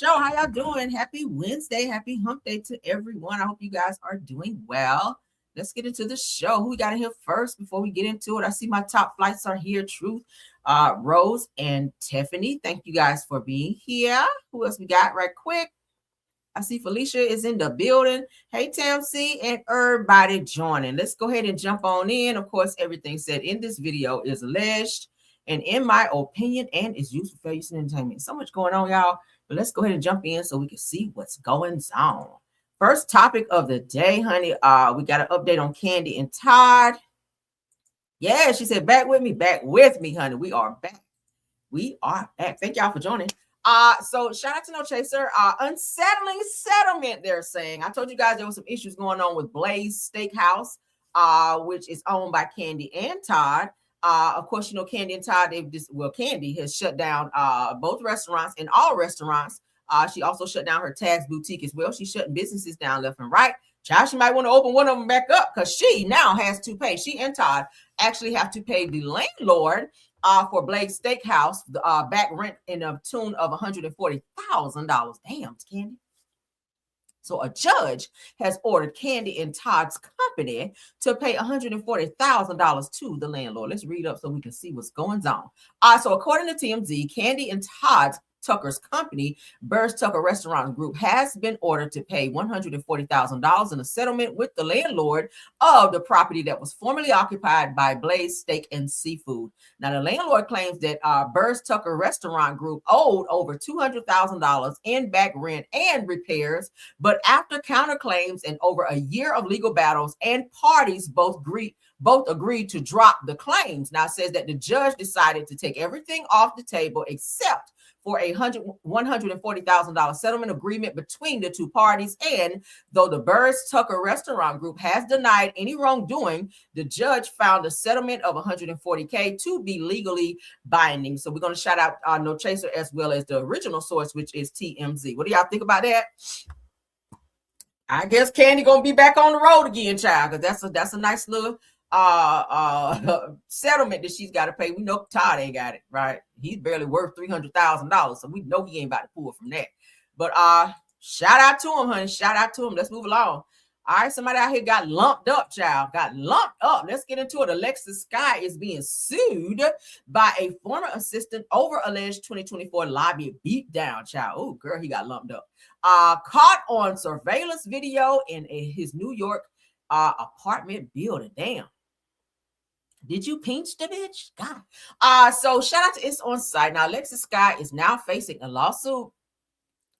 show. How y'all doing? Happy Wednesday. Happy hump day to everyone. I hope you guys are doing well. Let's get into the show. Who we got in here first before we get into it? I see my top flights are here. Truth, Rose, and Tiffany. Thank you guys for being here. Who else we got right quick? I see Felicia is in the building. Hey, Tam C, and everybody joining. Let's go ahead and jump on in. Of course, everything said in this video is alleged and in my opinion and is used for fair use and entertainment. So much going on, y'all. But let's go ahead and jump in so we can see what's going on. First topic of the day, honey. We got an update on Kandi and Todd. Yeah, she said, back with me, honey. We are back. We are back. Thank y'all for joining. So shout out to No Chaser. Unsettling settlement, they're saying. I told you guys there was some issues going on with Blaze Steakhouse, which is owned by Kandi and Todd. Of course, you know, Kandi and Todd, Kandi has shut down both restaurants and all restaurants. She also shut down her Tags boutique as well. She's shutting businesses down left and right. Child, she might want to open one of them back up because she now has to pay. She and Todd actually have to pay the landlord for Blaze Steakhouse back rent in a tune of $140,000. Damn, Kandi. So a judge has ordered Kandi and Todd's company to pay $140,000 to the landlord. Let's read up so we can see what's going on. So according to TMZ, Kandi and Todd's Tucker's company, Burrs Tucker Restaurant Group, has been ordered to pay $140,000 in a settlement with the landlord of the property that was formerly occupied by Blaze Steak and Seafood. Now, the landlord claims that Burrs Tucker Restaurant Group owed over $200,000 in back rent and repairs, but after counterclaims and over a year of legal battles and parties both agreed to drop the claims. Now, it says that the judge decided to take everything off the table except for a $140,000 settlement agreement between the two parties. And though the Burrs Tucker Restaurant Group has denied any wrongdoing, the judge found a settlement of $140K to be legally binding. So we're going to shout out No Chaser as well as the original source, which is TMZ. What do y'all think about that? I guess Kandi gonna be back on the road again, child, because that's a nice little settlement that she's got to pay. We know Todd ain't got it, right? He's barely worth $300,000, so we know he ain't about to pull from that. But shout out to him, honey. Shout out to him. Let's move along. All right, somebody out here got lumped up, child. Got lumped up. Let's get into it. Alexis Skyy is being sued by a former assistant over alleged 2024 lobby beatdown, child. Oh, girl, he got lumped up. Caught on surveillance video in his New York apartment building. Damn. Did you pinch the bitch? God. So shout out to It's On Site. Now, Alexis Skyy is now facing a lawsuit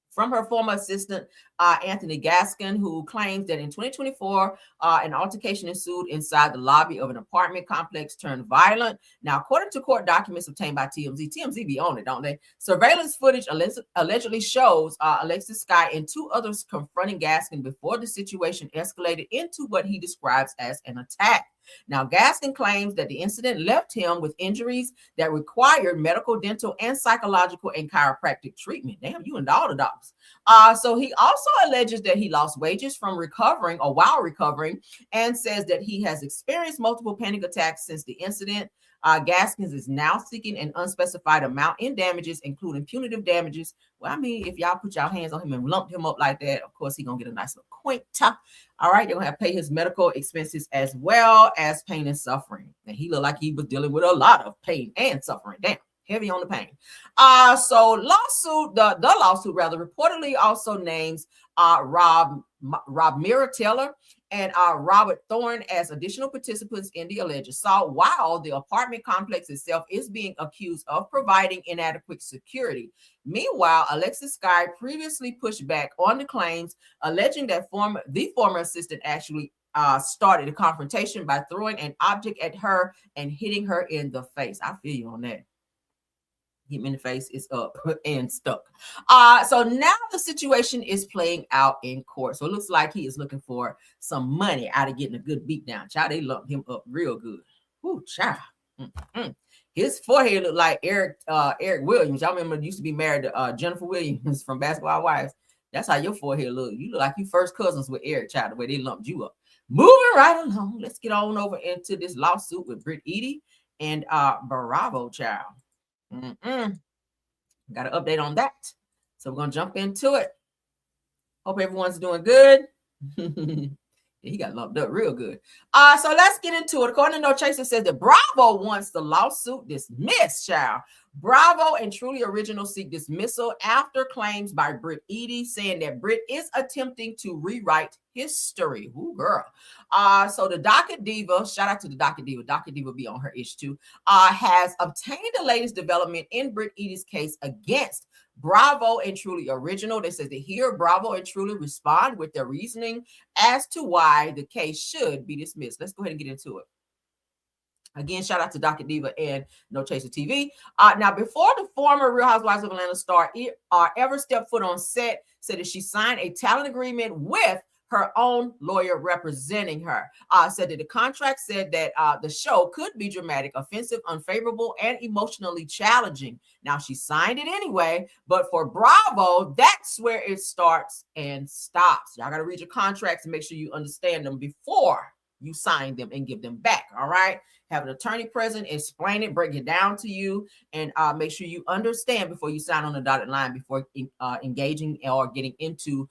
from her former assistant, Anthony Gaskin, who claims that in 2024, an altercation ensued inside the lobby of an apartment complex turned violent. Now, according to court documents obtained by TMZ be on it, don't they? Surveillance footage allegedly shows Alexis Skyy and two others confronting Gaskin before the situation escalated into what he describes as an attack. Now, Gaskin claims that the incident left him with injuries that required medical, dental, and psychological and chiropractic treatment. Damn, you and all the doctors. So he also alleges that he lost wages from recovering or while recovering, and says that he has experienced multiple panic attacks since the incident. Gaskins is now seeking an unspecified amount in damages, including punitive damages. Well, I mean, if y'all put y'all hands on him and lumped him up like that, of course, he's going to get a nice little quinta. All right, they're going to have to pay his medical expenses as well as pain and suffering. And he looked like he was dealing with a lot of pain and suffering. Damn, heavy on the pain. So the lawsuit reportedly also names Rob Mirateller and Robert Thorne as additional participants in the alleged assault, while the apartment complex itself is being accused of providing inadequate security. Meanwhile, Alexis Skyy previously pushed back on the claims, alleging that the former assistant actually started a confrontation by throwing an object at her and hitting her in the face. I feel you on that. Hit me in the face, it's up and stuck. So now the situation is playing out in court. So it looks like he is looking for some money out of getting a good beat down. Child, they lumped him up real good. Ooh, child. His forehead looked like Eric Williams. Y'all remember used to be married to Jennifer Williams from Basketball Wives. That's how your forehead look. You look like you first cousins with Eric, child, the way they lumped you up. Moving right along. Let's get on over into this lawsuit with Britt, Eady, and Bravo, child. Got an update on that. So we're going to jump into it. Hope everyone's doing good. He got lumped up real good. So let's get into it. According to No Chaser, says that Bravo wants the lawsuit dismissed, child. Bravo and Truly Original seek dismissal after claims by Britt Eady saying that Britt is attempting to rewrite history. Ooh, girl. So the Docket Diva, shout out to the Docket Diva be on her ish too, has obtained the latest development in Britt Eady's case against Bravo and Truly Original. They said that here Bravo and Truly respond with their reasoning as to why the case should be dismissed. Let's go ahead and get into it. Again, shout out to Docket Diva and No Chaser TV. Now, before the former Real Housewives of Atlanta star ever stepped foot on set, said that she signed a talent agreement with her own lawyer representing her. Said that the contract said that the show could be dramatic, offensive, unfavorable, and emotionally challenging. Now, she signed it anyway, but for Bravo, that's where it starts and stops. Y'all got to read your contracts and make sure you understand them before you sign them and give them back. All right. Have an attorney present, explain it, break it down to you, and make sure you understand before you sign on the dotted line, before engaging or getting into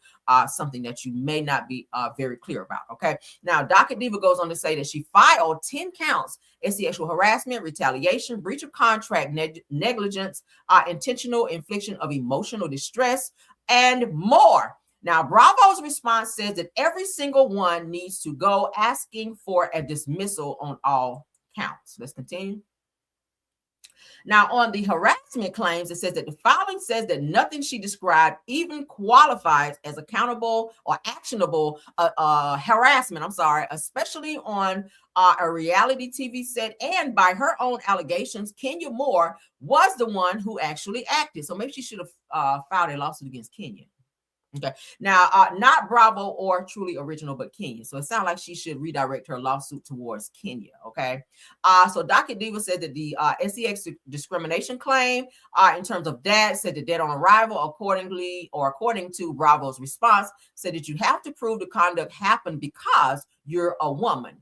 something that you may not be very clear about. Okay. Now, Docket Diva goes on to say that she filed 10 counts as sexual harassment, retaliation, breach of contract, negligence, intentional infliction of emotional distress, and more. Now, Bravo's response says that every single one needs to go, asking for a dismissal on all counts. Let's continue. Now, on the harassment claims, it says that the filing says that nothing she described even qualifies as accountable or actionable harassment. Especially on a reality TV set, and by her own allegations, Kenya Moore was the one who actually acted. So maybe she should have filed a lawsuit against Kenya. Okay. Now, not Bravo or Truly Original, but Kenya. So it sounds like she should redirect her lawsuit towards Kenya. Okay. So Docket Diva said that the sex discrimination claim, in terms of that, said that dead on arrival, according to Bravo's response, said that you have to prove the conduct happened because you're a woman.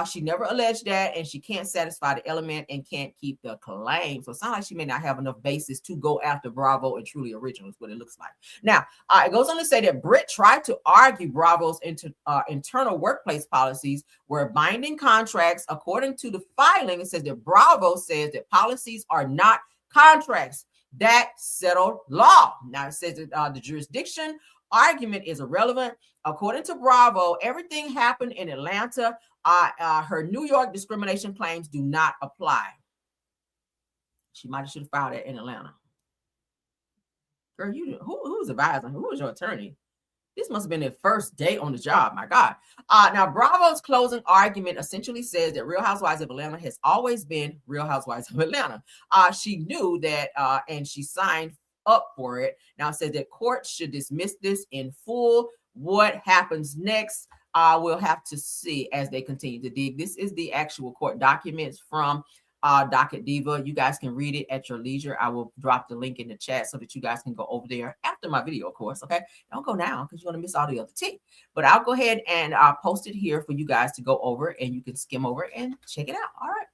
She never alleged that, and she can't satisfy the element and can't keep the claim. So it sounds like she may not have enough basis to go after Bravo and Truly Original, is what it looks like. Now, it goes on to say that Britt tried to argue Bravo's internal workplace policies were binding contracts. According to the filing, it says that Bravo says that policies are not contracts. That settled law. Now, it says that the jurisdiction argument is irrelevant. According to Bravo, everything happened in Atlanta. Her New York discrimination claims do not apply. She might have should have filed it in Atlanta. Girl, who's advising? Who was your attorney? This must have been their first day on the job. My God. Now, Bravo's closing argument essentially says that Real Housewives of Atlanta has always been Real Housewives of Atlanta. She knew that, and she signed up for it. Now, it says that court should dismiss this in full. What happens next? We'll have to see as they continue to dig. This is the actual court documents from Docket Diva. You guys can read it at your leisure. I will drop the link in the chat so that you guys can go over there after my video, of course. Okay, don't go now because you're going to miss all the other tea. But I'll go ahead and post it here for you guys to go over, and you can skim over and check it out. All right,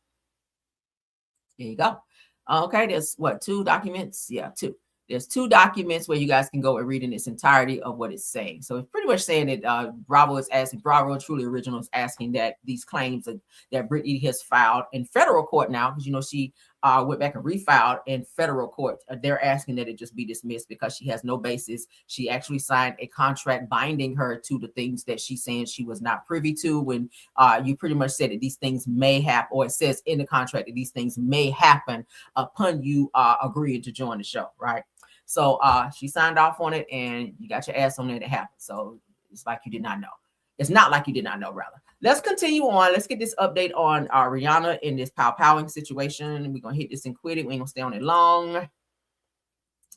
there you go. Okay, there's what, 2 documents? Yeah, 2. There's 2 documents where you guys can go and read in its entirety of what it's saying. So it's pretty much saying that Bravo Truly Original is asking that these claims that Britt Eady has filed in federal court now, because, you know, she went back and refiled in federal court. They're asking that it just be dismissed because she has no basis. She actually signed a contract binding her to the things that she's saying she was not privy to, when you pretty much said that these things may happen, or it says in the contract that these things may happen upon you agreeing to join the show, right? So she signed off on it, and you got your ass on there to happen. So it's like you did not know. It's not like you did not know, rather. Let's continue on. Let's get this update on Rihanna in this pow-powing situation. We're going to hit this and quit it. We ain't going to stay on it long.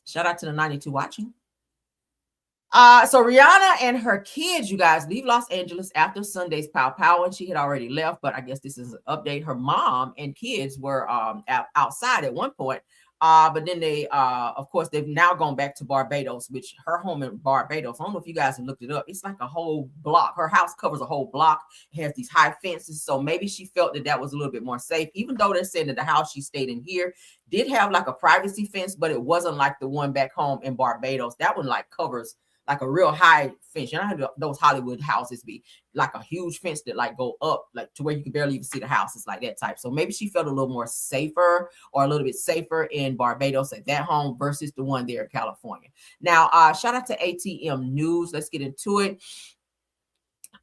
Shout out to the 92 watching. So Rihanna and her kids, you guys, leave Los Angeles after Sunday's pow-pow, and she had already left, but I guess this is an update. Her mom and kids were outside at one point But then they, of course, they've now gone back to Barbados, which her home in Barbados, I don't know if you guys have looked it up. It's like a whole block. Her house covers a whole block. It has these high fences. So maybe she felt that that was a little bit more safe, even though they're saying that the house she stayed in here did have like a privacy fence, but it wasn't like the one back home in Barbados. That one like covers like a real high fence. You know how those Hollywood houses be, like a huge fence that like go up like to where you can barely even see the house. It's like that type. So maybe she felt a little more safer, or a little bit safer in Barbados at that home versus the one there in California. Now, shout out to ATM News. Let's get into it.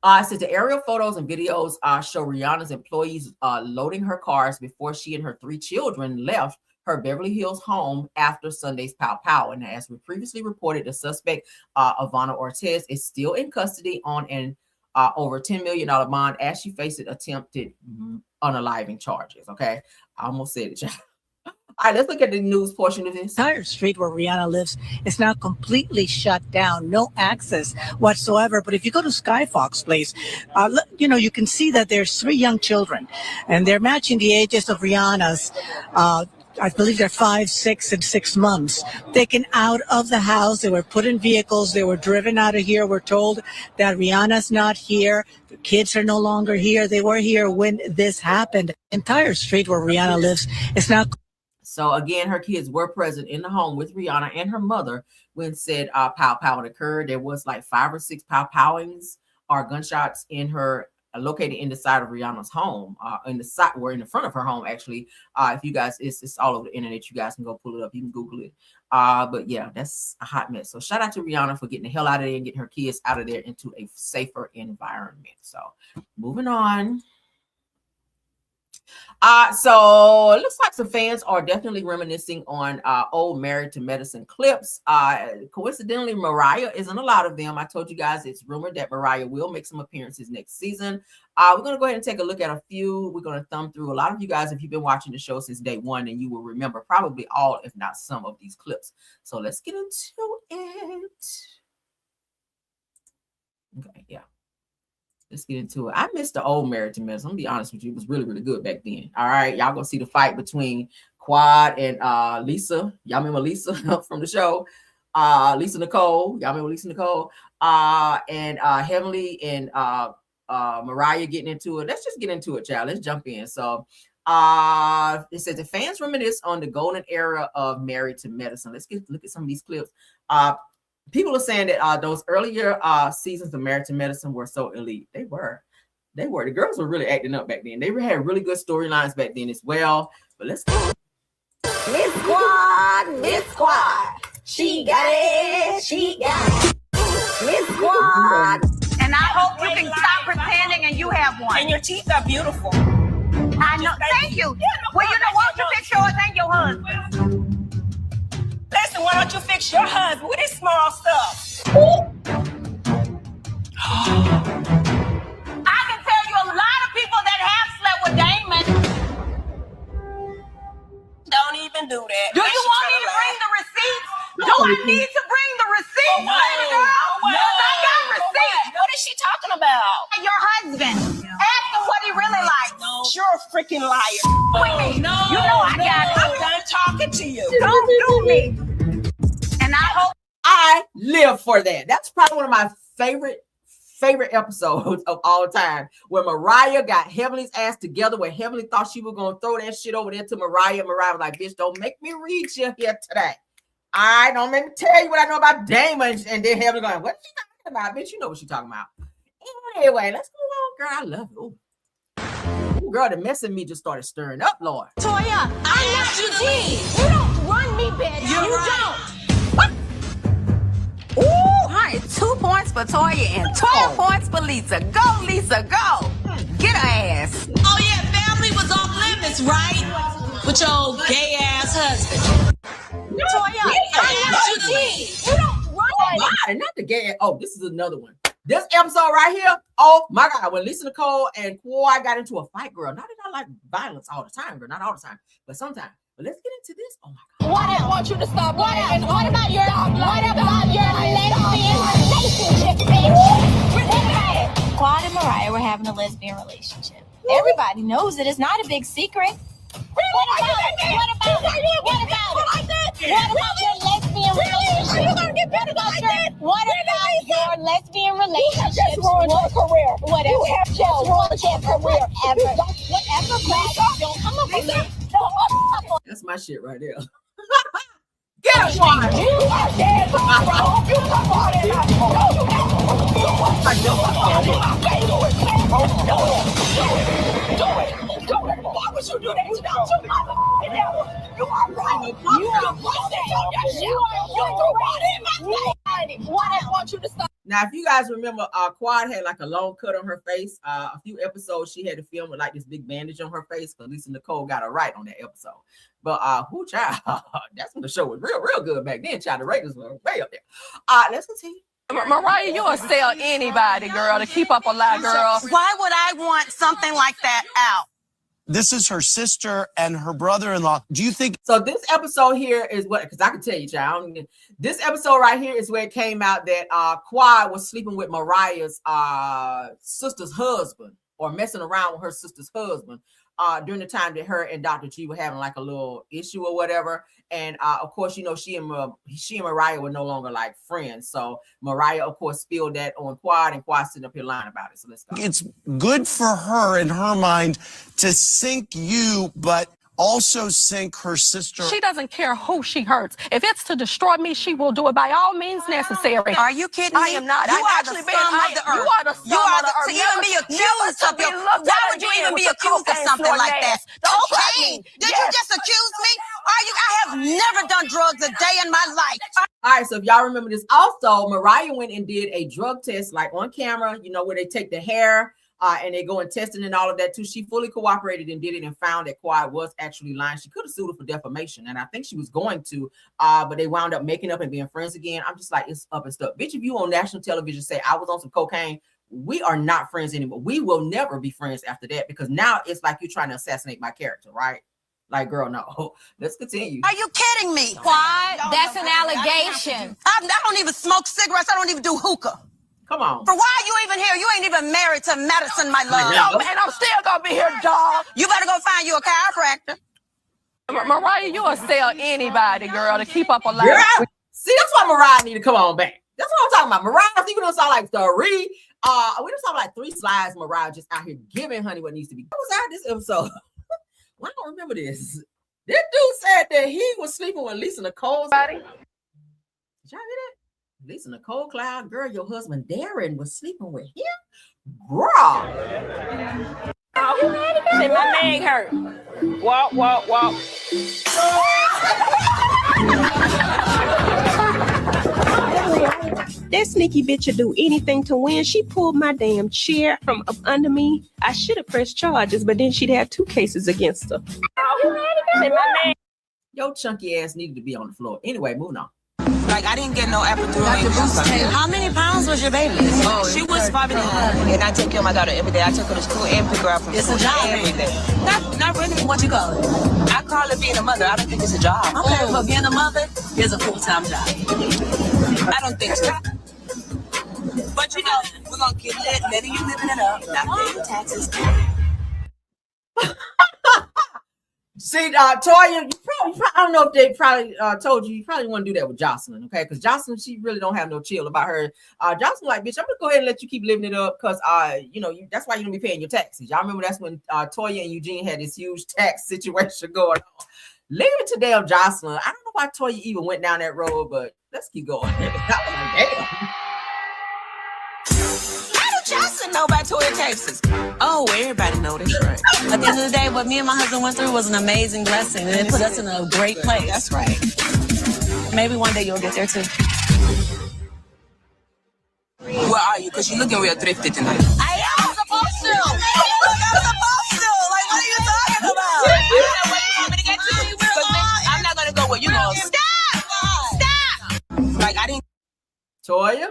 It says the aerial photos and videos show Rihanna's employees loading her cars before she and her 3 children left her Beverly Hills home after Sunday's pow pow. And as we previously reported, the suspect, Ivana Ortiz, is still in custody on an over $10 million bond as she faces attempted unaliving charges. Okay, I almost said it, y'all. All right, let's look at the news portion of this. Entire street where Rihanna lives is now completely shut down, no access whatsoever. But if you go to Skyfox Place, you can see that there's 3 young children, and they're matching the ages of Rihanna's. I believe they're 5, 6, and 6 months. Taken out of the house. They were put in vehicles. They were driven out of here. We're told that Rihanna's not here. The kids are no longer here. They were here when this happened. The entire street where Rihanna lives is now. So again, her kids were present in the home with Rihanna and her mother when said pow pow occurred. There was like 5 or 6 pow powings or gunshots in her, located in the side of Rihanna's home, in the side, or in the front of her home, actually. If you guys, it's all over the internet. You guys can go pull it up. You can Google it. But yeah, that's a hot mess. So shout out to Rihanna for getting the hell out of there and getting her kids out of there into a safer environment. So moving on. So it looks like some fans are definitely reminiscing on old Married to Medicine clips. Coincidentally, Mariah is in a lot of them. I told you guys it's rumored that Mariah will make some appearances next season. We're going to go ahead and take a look at a few. We're going to thumb through a lot of you guys. If you've been watching the show since day one, and you will remember probably all, if not some, of these clips. So let's get into it. Okay, yeah. Let's get into it. I missed the old Married to Medicine. I'm gonna be honest with you. It was really, really good back then. All right. Y'all gonna see the fight between Quad and Lisa. Y'all remember Lisa from the show? Lisa Nicole. Y'all remember Lisa Nicole? And Heavenly and Mariah getting into it. Let's just get into it, child. Let's jump in. So it says the fans reminisce on the golden era of Married to Medicine. Let's look at some of these clips. People are saying that those earlier seasons of Married to Medicine were so elite. They were. The girls were really acting up back then. They had really good storylines back then as well. But let's go. Miss Squad. She got it. Miss Squad. And I hope you can stop pretending and you have one. And your teeth are beautiful. I know. Thank you. Well, you know what? You fix yours and your husband. Listen, why don't you fix your husband with his small stuff? I can tell you a lot of people that have slept with Damon. Don't even do that. Do you want me to bring the receipts? Do I need to bring the receipts, baby girl? Yes, I got receipts. What is she talking about? Your husband. Ask him what he really likes. No. You're a freaking liar. No. You know I got it. I'm done talking to you. Don't do me. And I hope I live for that. That's probably one of my favorite episodes of all time, where Mariah got Heavenly's ass together, where Heavenly thought she was going to throw that shit over there to Mariah. Mariah was like, bitch, don't make me read you here today. I don't make me tell you what I know about Damon. And then Heavenly going, what she talking about, bitch? You know what she talking about. Anyway, let's move on, girl. I love you. Ooh, girl, the mess in me just started stirring up, Lord. Toya, I'm not you to leave. You don't run me, bitch. You don't. what? Ooh, honey, 2 points for Toya and 12 points for Lisa. Go, Lisa, go. Get her ass. Oh, yeah, family was off limits, right? With your old gay-ass husband. Toya, I'm not you to leave. You don't run me. Not the gay. Oh, this is another one. This episode right here, oh my God, when Lisa Nicole and Kawhi got into a fight, girl. Not that I like violence all the time, girl. Not all the time, but sometimes. But let's get into this. Oh my God. What I want you to stop. What about your lesbian relationship, bitch? Quad and Mariah were having a lesbian relationship. Everybody knows it. It's not a big secret. your lesbian relationship? You're gonna get better like that. What about your lesbian relationship? You have just ruined your career. Whatever. You have just ruined your career. Whatever. Don't come up with me. That's my shit right there. Get him, Juan. You are dead wrong. You come on in. Do it. Why would you do that? You are wrong. You are Why I want you to stop. Now, if you guys remember, Quad had like a long cut on her face. A few episodes she had to film with like this big bandage on her face because Lisa Nicole got her right on that episode. But who child? That's when the show was real good back then. Child, the ratings were way up there. Let's continue. Mariah, you'll sell anybody, girl, to keep up a lie, girl. Why would I want something like that out? This is her sister and her brother-in-law. Do you think? So this episode here is what, because I can tell you, child. This episode right here is where it came out that Quad was sleeping with Mariah's sister's husband, or messing around with her sister's husband during the time that her and Dr. G were having like a little issue or whatever. And of course, you know, she and Mariah were no longer like friends. So Mariah, of course, spilled that on Quad, and Quad sitting up here lying about it. So let's go. It's good for her in her mind to sink you, but also sink her sister. She doesn't care who she hurts. If it's to destroy me, she will do it by all means necessary. Are you kidding me? I am not. You I'm are actually the scum of the earth. You are the scum of the earth. To even be accused of your, why would you even be accused of something like that? Cocaine? Did you just accuse me? I have never done drugs a day in my life. All right, so if y'all remember this, also Mariah went and did a drug test, like on camera, you know, where they take the hair and they go and testing and all of that too. She fully cooperated and did it and found that Quad was actually lying. She could have sued her for defamation, and I think she was going to, but they wound up making up and being friends again. I'm just like, it's up and stuff. Bitch, if you on national television say I was on some cocaine, we are not friends anymore. We will never be friends after that, because now it's like you're trying to assassinate my character, right? Like, girl, no. Let's continue. Are you kidding me? Quad, that's an allegation. I don't even smoke cigarettes. I don't even do hookah. Come on. For why are you even here? You ain't even married to Madison, my love. No, man, I'm still gonna be here, dog. You better go find you a chiropractor. Mariah, you'll sell anybody, girl, to keep up a lie. Girl, see, that's why Mariah need to come on back. That's what I'm talking about. Mariah, I think we don't sound like 3. We don't sound like 3 slides. Mariah just out here giving honey what needs to be. What was out this episode? Well, I don't remember this. This dude said that he was sleeping with Lisa Nicole. Did y'all hear that? Lisa Nicole Cloud, girl, your husband Darren was sleeping with him? Girl. Oh, say my leg hurt. Walk. That sneaky bitch would do anything to win. She pulled my damn chair from up under me. I should have pressed charges, but then she'd have 2 cases against her. Your chunky ass needed to be on the floor. Anyway, moving on. Like, I didn't get no epidural. How many pounds was your baby? Oh, she was 5 and a half. And I take care of my daughter every day. I take her to school and pick her up from school every day. Not really. What you call it? I call it being a mother. I don't think it's a job. Okay, but being a mother is a full-time job. I don't think so. But you know, we're going to keep letting you living it up. Not paying taxes. See, Toya, I don't know if they probably told you probably want to do that with Jocelyn, okay? Because Jocelyn, she really don't have no chill about her. Jocelyn, like, bitch, I'm gonna go ahead and let you keep living it up, because you know, that's why you don't be paying your taxes. Y'all remember that's when Toya and Eugene had this huge tax situation going on. Leave it to damn Jocelyn. I don't know why Toya even went down that road, but let's keep going. Damn. Jocelyn know about Toya taxes. Oh, everybody know this, right? At the end of the day, what me and my husband went through was an amazing blessing, and it put us in a great place. That's right. Maybe one day you'll get there too. Where are you? Because you're looking real thrifty tonight. I am supposed to. I'm supposed to. Like, what are you talking about? I don't know where you want me to get to. I'm not gonna go where you go. Stop! Like, I didn't. Toya.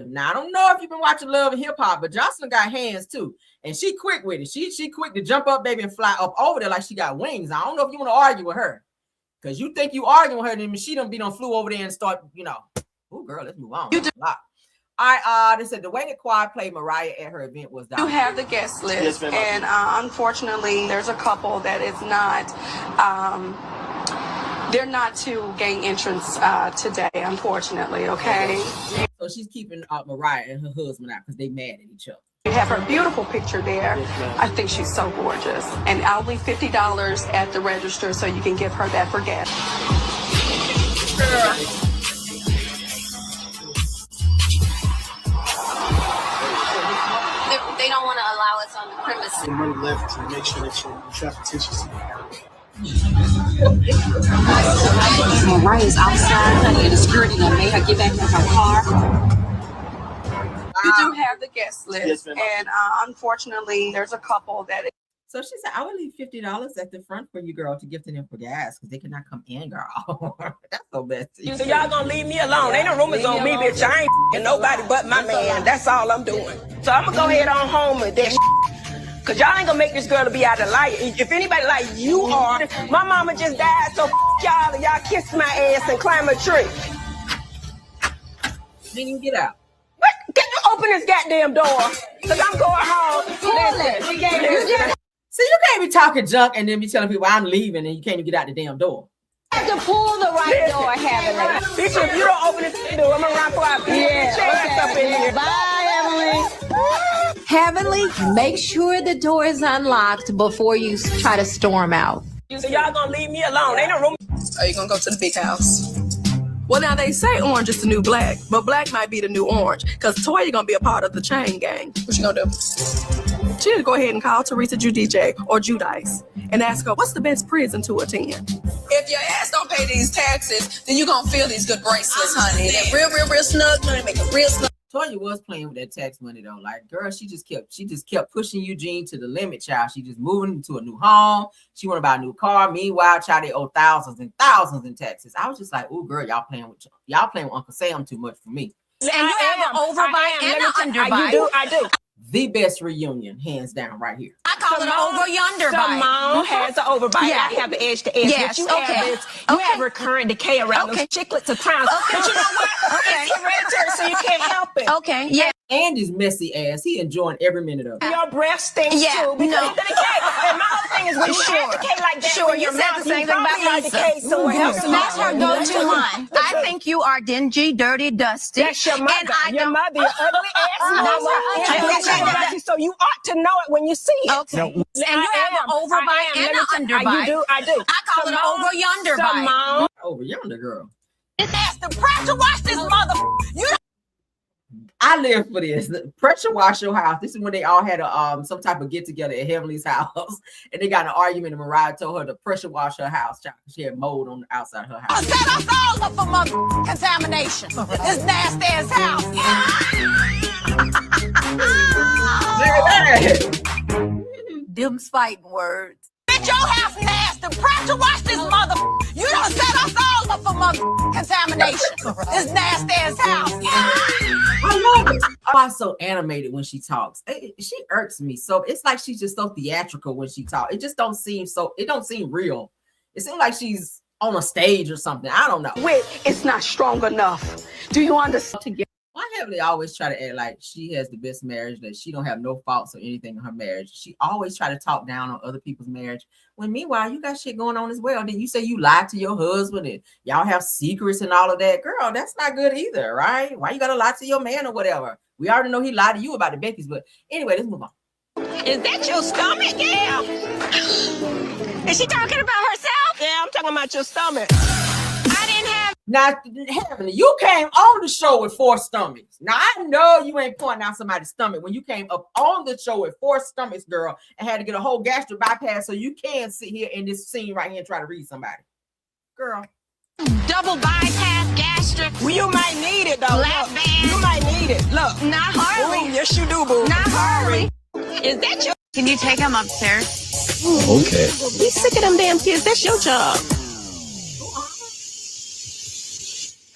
Now, I don't know if you've been watching Love and Hip Hop, but Jocelyn got hands too. And she quick with it. She quick to jump up, baby, and fly up over there like she got wings. I don't know if you want to argue with her. Because you think you arguing with her, then she done flew over there and start, you know. Oh, girl, let's move on. They said the way that Quad played Mariah at her event was You have the guest list, and unfortunately, there's a couple that is not. They're not to gain entrance today, unfortunately. Okay. So she's keeping Mariah and her husband out because they mad at each other. You have her beautiful picture there. I think she's so gorgeous, and I'll leave $50 at the register so you can give her that for gas. They don't want to allow us on the premises. Money left to make sure that you attract attention to Mariah's outside, honey, and the security done made her get back in her car. You do have the guest list, and unfortunately, there's a couple that. So she said, I would leave $50 at the front for you, girl, to give to them for gas because they cannot come in, girl. That's so messy. So y'all gonna leave me alone. Ain't no rumors on me, bitch. I ain't f***ing nobody but my man. That's all I'm doing. So I'm gonna go ahead on home with that because y'all ain't gonna make this girl to be out of light. If anybody like you are, my mama just died, so y'all and y'all kiss my ass and climb a tree. Then you get out. What? Can you open this goddamn door? Because I'm going home. Listen. See, you can't be talking junk and then be telling people I'm leaving and you can't even get out the damn door. You have to pull the right door, Heavenly. Bitch, if you don't open this door, I'm gonna run for our up in here. Bye, Heavenly. Heavenly, make sure the door is unlocked before you try to storm out. So y'all gonna leave me alone. Ain't no room. Are you gonna go to the big house? Well, now they say orange is the new black, but black might be the new orange because Toya gonna be a part of the chain gang. What you gonna do? She need to go ahead and call Teresa Giudice or Judice and ask her, what's the best prison to attend? If your ass don't pay these taxes, then you gonna feel these good bracelets, honey. That real snug money, make it real snug. Toya was playing with that tax money though. Like, girl, she just kept pushing Eugene to the limit, child. She just moving into a new home. She want to buy a new car. Meanwhile, child, they owe thousands and thousands in taxes. I was just like, oh, girl, y'all playing with Uncle Sam too much for me. And you have an overbite and an underbite. I do. The best reunion, hands down, right here. I call it an over yonder bite. Simone has an overbite. Yeah. I have the edge to edge. Yes, But you okay. have this. You have recurrent decay around those chiclets of times. Okay. But you know what? Okay. It's hereditary, so you can't help it. Okay, yeah. And his messy ass. He enjoying every minute of it. Your breath stinks too because of the decay. And my whole thing is when you have decay like that, Sure, in you your said mouth, the same you thing about probably have Lisa. decay somewhere else. That's her go-to line. I think you are dingy, dirty, dusty. That's your mother. And I Your mother, your ugly ass mama. So you ought to know it when you see it. Okay. And you have an overbite and an underbite. I do. I call it an over yonder bite. Simone. Over yonder, girl. It's asked to pressure wash this mother. You I live for this. Pressure wash your house. This is when they all had a some type of get together at Heavenly's house, and they got in an argument. And Mariah told her to pressure wash her house. She had mold on the outside of her house. set us all up for mother contamination. This nasty ass house. Them's fighting words. Bitch, your house nasty. Pressure wash this mother. You done set us all up for mother contamination. This nasty ass house. I love it. I'm so animated when she talks. She irks me. So it's like she's just so theatrical when she talks. It just don't seem real. It seems like she's on a stage or something. I don't know. Wait, it's not strong enough. Do you understand? Why Heavenly always try to act like she has the best marriage, that she don't have no faults or anything in her marriage? She always try to talk down on other people's marriage. When meanwhile, you got shit going on as well. Then you say you lied to your husband and y'all have secrets and all of that. Girl, that's not good either, right? Why you gotta lie to your man or whatever? We already know he lied to you about the Becky's, but anyway, let's move on. Is that your stomach, Gail? Is she talking about herself? Yeah, I'm talking about your stomach. I didn't have. Now, Heavenly, you came on the show with 4 stomachs. Now, I know you ain't pointing out somebody's stomach when you came up on the show with 4 stomachs, girl, and had to get a whole gastric bypass so you can sit here in this scene right here and try to read somebody. Girl. Double bypass gastric. Well, you might need it, though. Lap Look, band. you might need it. Look. Not hardly. Ooh, yes, you do, boo. Not hardly. Is that your... Can you take him upstairs? Okay. Be sick of them damn kids. That's your job.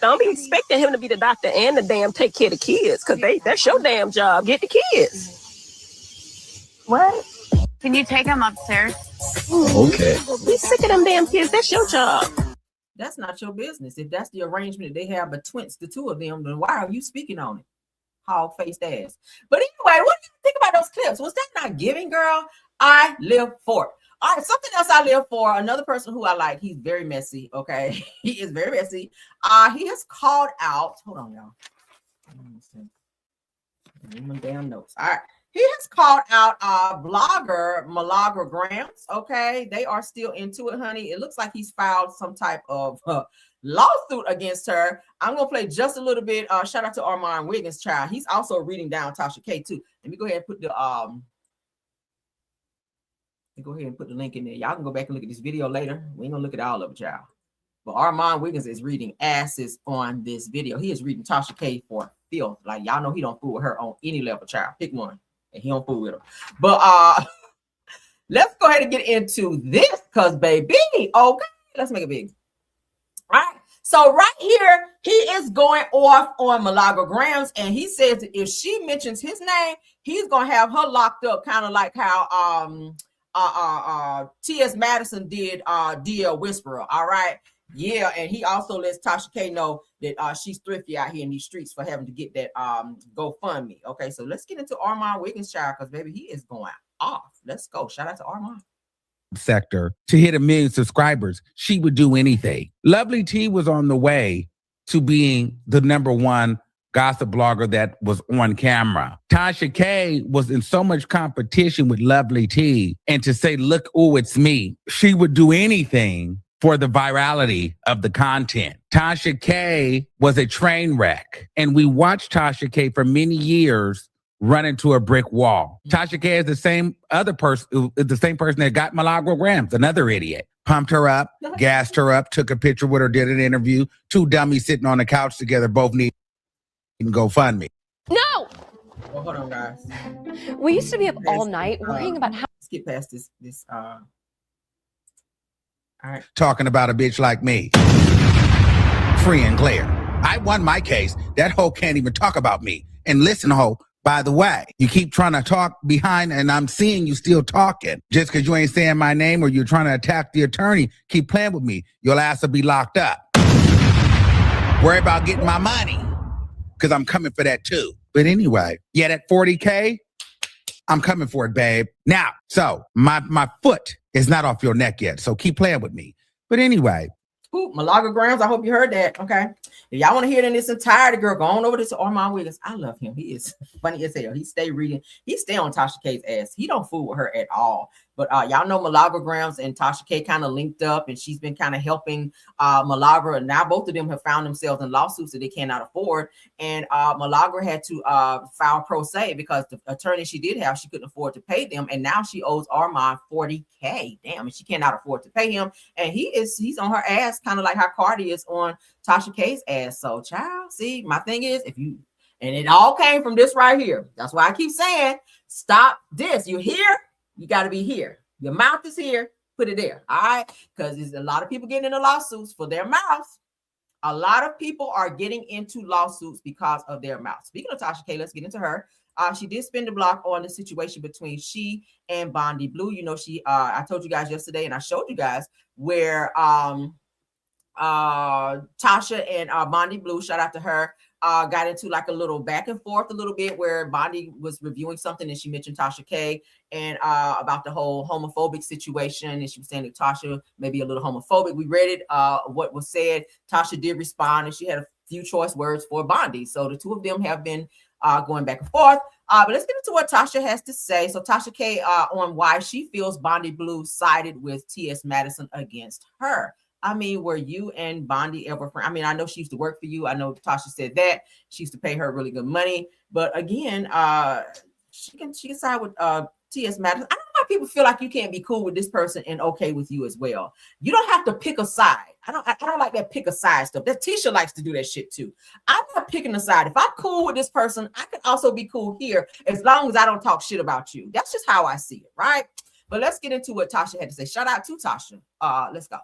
Don't be expecting him to be the doctor and the damn take care of the kids, because that's your damn job. Get the kids. What? Can you take him upstairs? Okay. Be sick of them damn kids. That's your job. That's not your business. If that's the arrangement that they have betwixt the two of them, then why are you speaking on it? hog-faced ass. But anyway, what do you think about those clips? Was that not giving, girl? I live for it. All right, something else I live for. Another person who I like. He's very messy. Okay, he is very messy. He has called out. Hold on, y'all. My damn notes. All right. He has called out blogger Malaka Grams. Okay, they are still into it, honey. It looks like he's filed some type of lawsuit against her. I'm gonna play just a little bit. Shout out to Armon Wiggins, child. He's also reading down Tasha K too. Let me go ahead and put the link in there. Y'all can go back and look at this video later. We ain't gonna look at all of it, child. But Armon Wiggins is reading asses on this video. He is reading Tasha K for filth. Like, y'all know he don't fool with her on any level, child. Pick one. And he don't fool with her. But let's go ahead and get into this, because baby, okay, let's make it big. All right. So right here, he is going off on Malaka Grams, and he says that if she mentions his name, he's gonna have her locked up, kind of like how T.S. Madison did DL Whisperer. All right. Yeah, and he also lets Tasha K know that she's thrifty out here in these streets for having to get that GoFundMe. Okay, so let's get into Armon Wiggins, child, because baby, he is going off. Let's go. Shout out to Armon. Sector to hit 1 million subscribers, she would do anything. Lovely T was on the way to being the #1 gossip blogger that was on camera. Tasha K was in so much competition with Lovely T, and to say, look, oh, it's me, she would do anything for the virality of the content. Tasha K was a train wreck, and we watched Tasha K for many years run into a brick wall. Tasha K is the same person that got Malaka Grams, another idiot. Pumped her up, gassed her up, took a picture with her, did an interview. 2 dummies sitting on the couch together, both need GoFundMe. No! Well, hold on, guys. We used to be up all night worrying about how. Skip past this. All right. Talking about a bitch like me. Free and clear. I won my case. That hoe can't even talk about me. And listen, hoe, by the way, you keep trying to talk behind, and I'm seeing you still talking. Just because you ain't saying my name or you're trying to attack the attorney, keep playing with me. Your ass will be locked up. Worry about getting my money, because I'm coming for that too. But anyway, yeah, that 40K, I'm coming for it, babe. Now, so my foot is not off your neck yet, so keep playing with me. But anyway. Ooh, Malaka Grams, I hope you heard that, okay? If y'all want to hear it in its entirety, girl, go on over to Armon Wiggins. I love him. He is funny as hell. He stay reading. He stay on Tasha K's ass. He don't fool with her at all. But y'all know Malaka Grams and Tasha K kind of linked up, and she's been kind of helping Malaka. And now both of them have found themselves in lawsuits that they cannot afford. And Malaka had to file pro se because the attorney she did have, she couldn't afford to pay them. And now she owes Armon $40K. Damn, and she cannot afford to pay him. And he's on her ass, kind of like how Cardi is on Tasha K's ass. So, child, see, my thing is, and it all came from this right here. That's why I keep saying, stop this. You hear? You got to be here. Your mouth is here. Put it there. All right. Because there's a lot of people getting into lawsuits for their mouths. A lot of people are getting into lawsuits because of their mouth. Speaking of Tasha K, let's get into her. She did spin the block on the situation between she and Bondy Blue. You know, I told you guys yesterday, and I showed you guys where Tasha and Bondy Blue, shout out to her, got into like a little back and forth a little bit where Bondy was reviewing something and she mentioned Tasha K and about the whole homophobic situation, and she was saying that Tasha may be a little homophobic. We read it, what was said. Tasha did respond, and she had a few choice words for Bondy. So the two of them have been going back and forth. But let's get into what Tasha has to say. So Tasha K on why she feels Bondy Blue sided with T.S. Madison against her. I mean, were you and Bondy ever friends? I mean, I know she used to work for you. I know Tasha said that. She used to pay her really good money. But again, she can side with T.S. Madison. I don't know why people feel like you can't be cool with this person and okay with you as well. You don't have to pick a side. I don't like that pick a side stuff. That Tisha likes to do that shit too. I'm not picking a side. If I'm cool with this person, I can also be cool here as long as I don't talk shit about you. That's just how I see it, right? But let's get into what Tasha had to say. Shout out to Tasha. Let's go.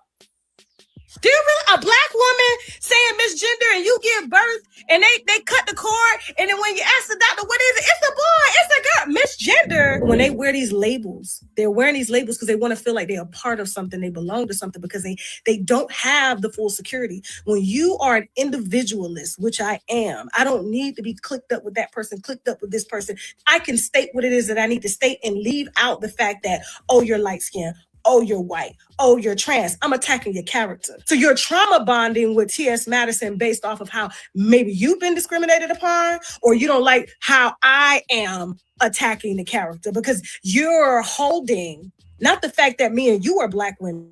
Do you really, a black woman saying misgender and you give birth and they cut the cord and then when you ask the doctor what is it, it's a boy, it's a girl. Misgender. When they wear these labels, they're wearing these labels because they want to feel like they're a part of something, they belong to something, because they don't have the full security. When you are an individualist, which I am, I don't need to be clicked up with that person, clicked up with this person. I can state what it is that I need to state and leave out the fact that, oh, you're light skinned. Oh, you're white. Oh, you're trans. I'm attacking your character. So you're trauma bonding with T.S. Madison based off of how maybe you've been discriminated upon, or you don't like how I am attacking the character, because you're holding not the fact that me and you are black women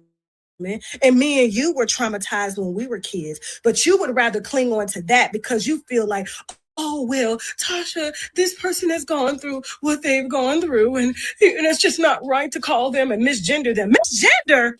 and me and you were traumatized when we were kids, but you would rather cling on to that because you feel like, oh, well, Tasha, this person has gone through what they've gone through, and it's just not right to call them and misgender them. Misgender?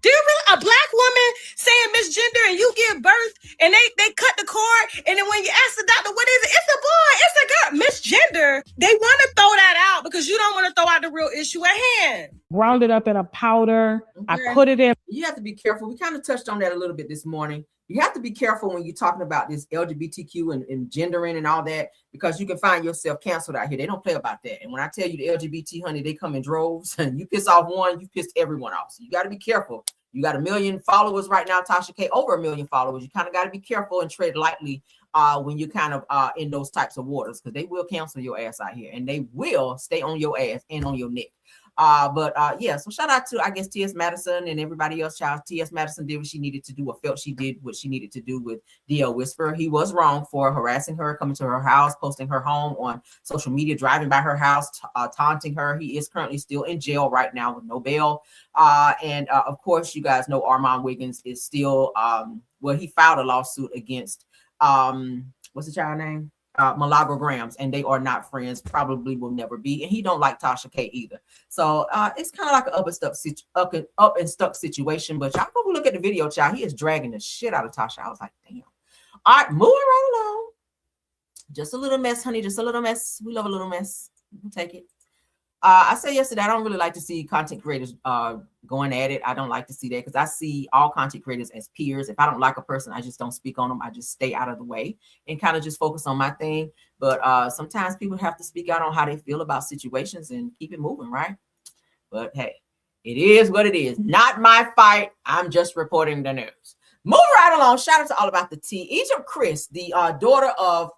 Do you really, a black woman saying misgender and you give birth and they cut the cord and then when you ask the doctor what is it, it's a boy, it's a girl. Misgender. They want to throw that out because you don't want to throw out the real issue at hand. Ground it up in a powder. Okay. I put it in. You have to be careful. We kind of touched on that a little bit this morning. You have to be careful when you're talking about this LGBTQ and gendering and all that, because you can find yourself canceled out here. They don't play about that. And when I tell you the LGBT, honey, they come in droves, and you piss off one, you pissed everyone off. So you got to be careful. You got 1 million followers right now, Tasha K, over 1 million followers. You kind of got to be careful and tread lightly when you're kind of in those types of waters, because they will cancel your ass out here, and they will stay on your ass and on your neck. Yeah, so shout out to, I guess, T.S. Madison and everybody else. T.S. Madison did what she needed to do, or felt she did what she needed to do with D.L. Whisper. He was wrong for harassing her, coming to her house, posting her home on social media, driving by her house, taunting her. He is currently still in jail right now with no bail. Of course, you guys know Armon Wiggins is still, he filed a lawsuit against, what's the child name? Malaka Grams, and they are not friends, probably will never be, and he don't like Tasha K either. So it's kind of like an up and stuck situation. But y'all go look at the video, child. He is dragging the shit out of Tasha. I was like, damn. All right, moving right along. Just a little mess, honey. Just a little mess. We love a little mess. We'll take it. I said yesterday, I don't really like to see content creators going at it. I don't like to see that, because I see all content creators as peers. If I don't like a person, I just don't speak on them. I just stay out of the way and kind of just focus on my thing. But sometimes people have to speak out on how they feel about situations and keep it moving, right? But hey, it is what it is. Not my fight. I'm just reporting the news. Moving right along. Shout out to All About the Tea. Egypt Criss, the daughter of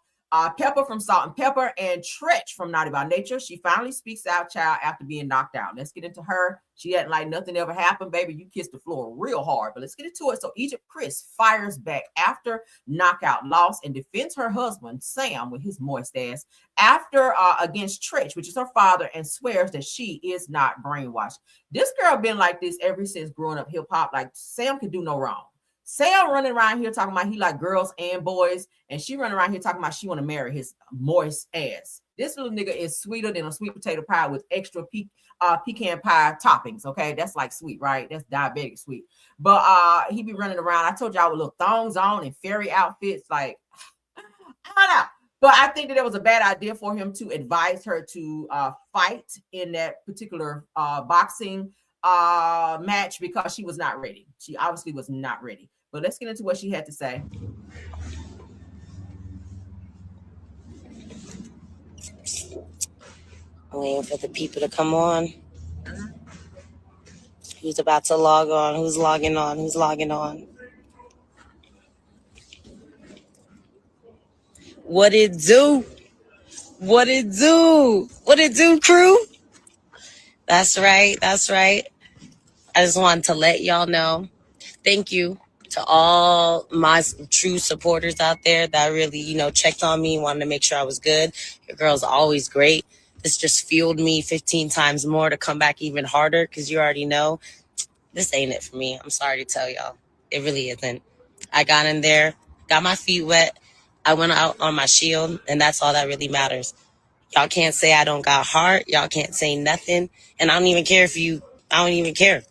Pepper from Salt and Pepper and Tretch from Naughty by Nature. She finally speaks out, child, after being knocked out. Let's get into her. She hadn't like nothing ever happened, baby. You kissed the floor real hard, but let's get into it. So Egypt Criss fires back after knockout loss and defends her husband, Sam, with his moist ass after against Tretch, which is her father, and swears that she is not brainwashed. This girl been like this ever since growing up hip hop. Like, Sam can do no wrong. Sam running around here talking about he like girls and boys, and she running around here talking about she want to marry his moist ass. This little nigga is sweeter than a sweet potato pie with extra pecan pie toppings. Okay, that's like sweet, right? That's diabetic sweet. But he be running around. I told y'all with little thongs on and fairy outfits. Like, I don't know. But I think that it was a bad idea for him to advise her to fight in that particular boxing match, because she was not ready. She obviously was not ready. But let's get into what she had to say. Waiting for the people to come on. Who's about to log on? Who's logging on? Who's logging on? What it do? What it do? What it do, crew? That's right. That's right. I just wanted to let y'all know. Thank you to all my true supporters out there that really, checked on me, wanted to make sure I was good. Your girl's always great. This just fueled me 15 times more to come back even harder, because you already know this ain't it for me. I'm sorry to tell y'all. It really isn't. I got in there, got my feet wet. I went out on my shield, and that's all that really matters. Y'all can't say I don't got heart. Y'all can't say nothing. And I don't even care I don't even care,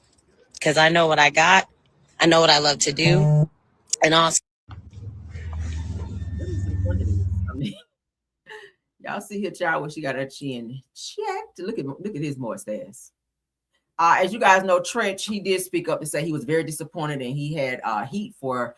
because I know what I got. I know what I love to do. And also, y'all see here, child, when she got her chin checked. Look at his moist ass. As you guys know, Trench, he did speak up to say he was very disappointed and he had heat for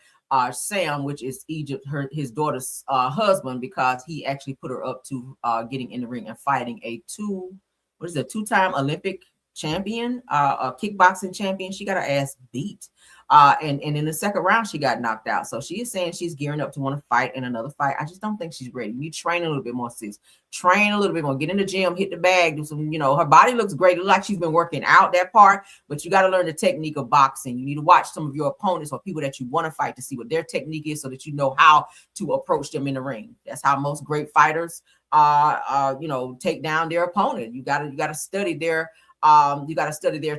Sam, which is Egypt, his daughter's husband, because he actually put her up to getting in the ring and fighting a two-time Olympic champion, a kickboxing champion. She got her ass beat. And in the second round, she got knocked out. So she is saying she's gearing up to want to fight in another fight. I just don't think she's ready. You train a little bit more, sis. Train a little bit more. Get in the gym, hit the bag, do some, her body looks great. It looks like she's been working out that part, but you got to learn the technique of boxing. You need to watch some of your opponents or people that you want to fight to see what their technique is so that you know how to approach them in the ring. That's how most great fighters take down their opponent. You gotta study their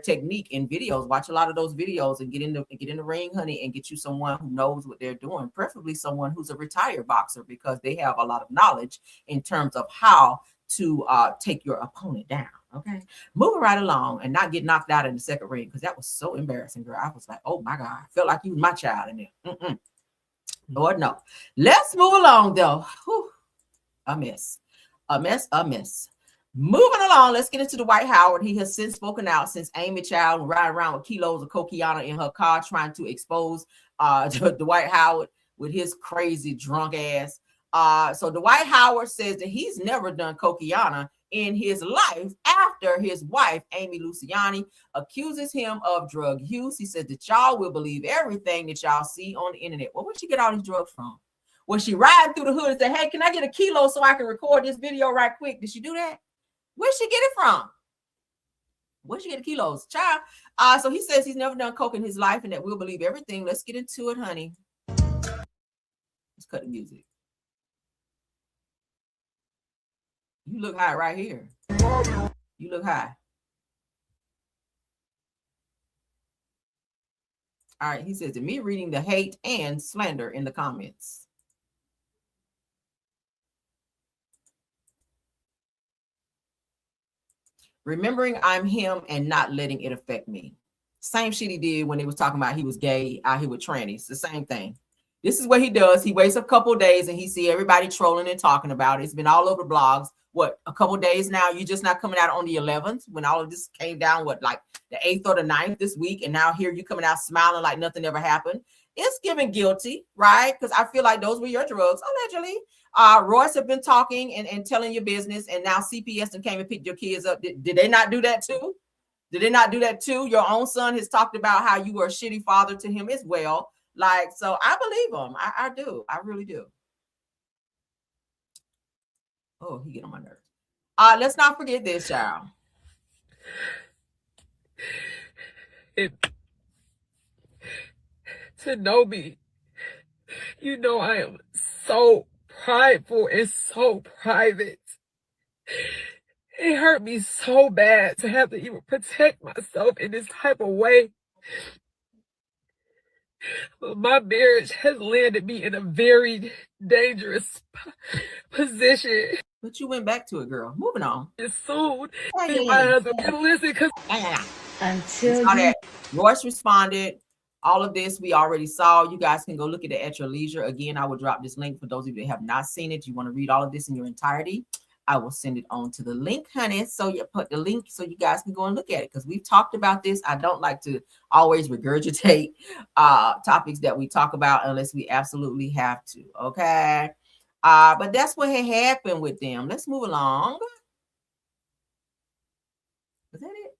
technique in videos. Watch a lot of those videos and get in the ring, honey, and get you someone who knows what they're doing, preferably someone who's a retired boxer, because they have a lot of knowledge in terms of how to take your opponent down. Okay, moving right along and not get knocked out in the second ring, because that was so embarrassing, girl. I was like, oh my God, I felt like you was my child in there. Lord, no. Let's move along though. Whew. A mess. Moving along, let's get into Dwight Howard. He has since spoken out since Amy Child riding around with kilos of cocaine in her car trying to expose Dwight Howard with his crazy drunk ass. So Dwight Howard says that he's never done cocaine in his life after his wife, Amy Luciani, accuses him of drug use. He said that y'all will believe everything that y'all see on the internet. Well, where'd she get all these drugs from? Was she riding through the hood and said, hey, can I get a kilo so I can record this video right quick? Did she do that? Where'd she get it from? Where'd she get the kilos? Child. So he says he's never done coke in his life and that we'll believe everything. Let's get into it, honey. Let's cut the music. You look high right here. You look high. All right, he says to me reading the hate and slander in the comments. Remembering I'm him and not letting it affect me. Same shit he did when he was talking about he was gay out here with trannies. The same thing. This is what he does. He waits a couple of days and he see everybody trolling and talking about it. It's been all over blogs. What, a couple of days now? You're just not coming out on the 11th when all of this came down, what, like the 8th or the 9th this week? And now here you coming out smiling like nothing ever happened. It's giving guilty, right? Because I feel like those were your drugs, allegedly. Royce have been talking and telling your business, and now CPS and came and picked your kids up. Did they not do that too? Did they not do that too? Your own son has talked about how you were a shitty father to him as well. Like, so I believe him. I do. I really do. Oh, he get on my nerves. Let's not forget this, child. To know me, you know I am so prideful and so private. It hurt me so bad to have to even protect myself in this type of way. But my marriage has landed me in a very dangerous position. But you went back to it, girl. Moving on. It's soon. My husband can listen because until that Royce responded. All of this we already saw. You guys can go look at it at your leisure. Again, I will drop this link for those of you that have not seen it. You want to read all of this in your entirety, I will send it on to the link, honey. So you put the link so you guys can go and look at it, because we've talked about this. I don't like to always regurgitate topics that we talk about unless we absolutely have to. Okay. But that's what had happened with them. Let's move along. Was that it?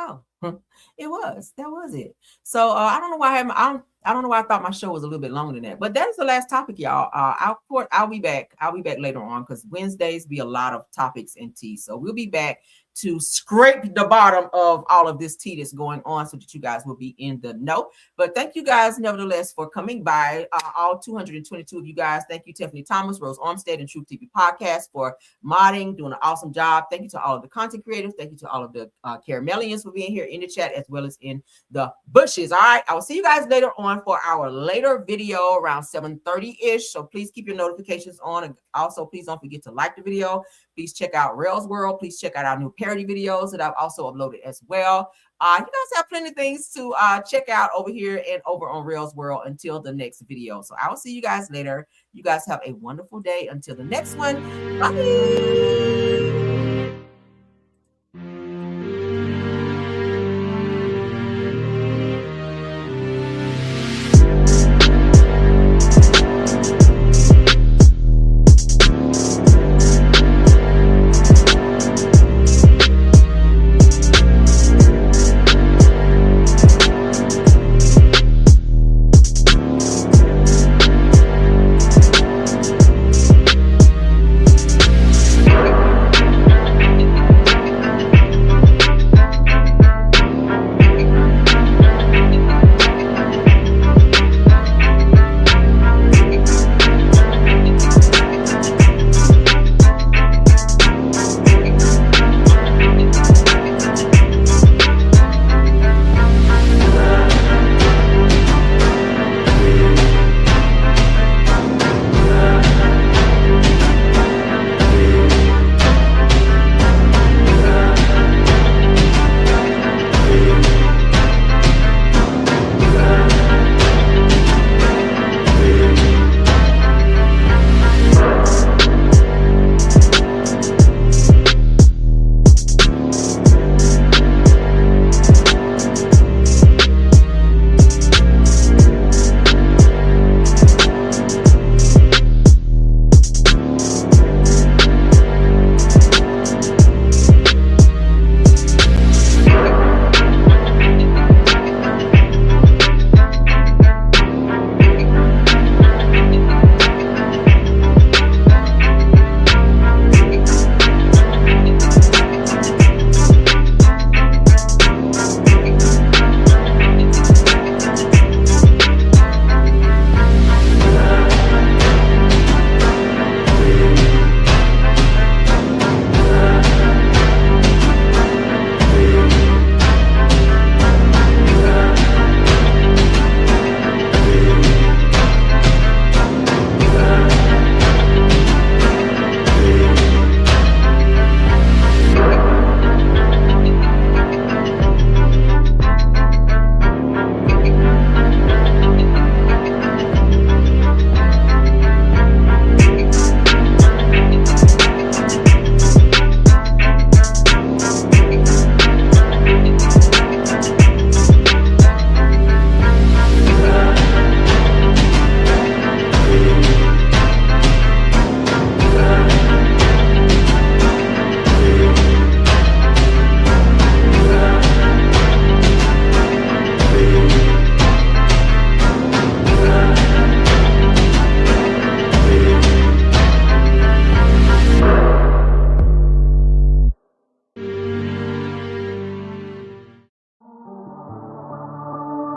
Oh, it was. That was it. So I don't know why I don't know why I thought my show was a little bit longer than that. But that's the last topic, y'all. I'll be back. I'll be back later on, because Wednesdays be a lot of topics and tea. So we'll be back to scrape the bottom of all of this tea that's going on so that you guys will be in the know. But thank you guys, nevertheless, for coming by. All 222 of you guys. Thank you, Tiffany Thomas, Rose Armstead, and Truth TV Podcast for modding, doing an awesome job. Thank you to all of the content creators. Thank you to all of the Caramellians for being here in the chat as well as in the bushes. All right, I will see you guys later on for our later video around 7:30-ish. So please keep your notifications on. And also, please don't forget to like the video. Please check out Rail's World. Please check out our new parody videos that I've also uploaded as well. You guys have plenty of things to check out over here and over on Rail's World until the next video. So I will see you guys later. You guys have a wonderful day until the next one. Bye.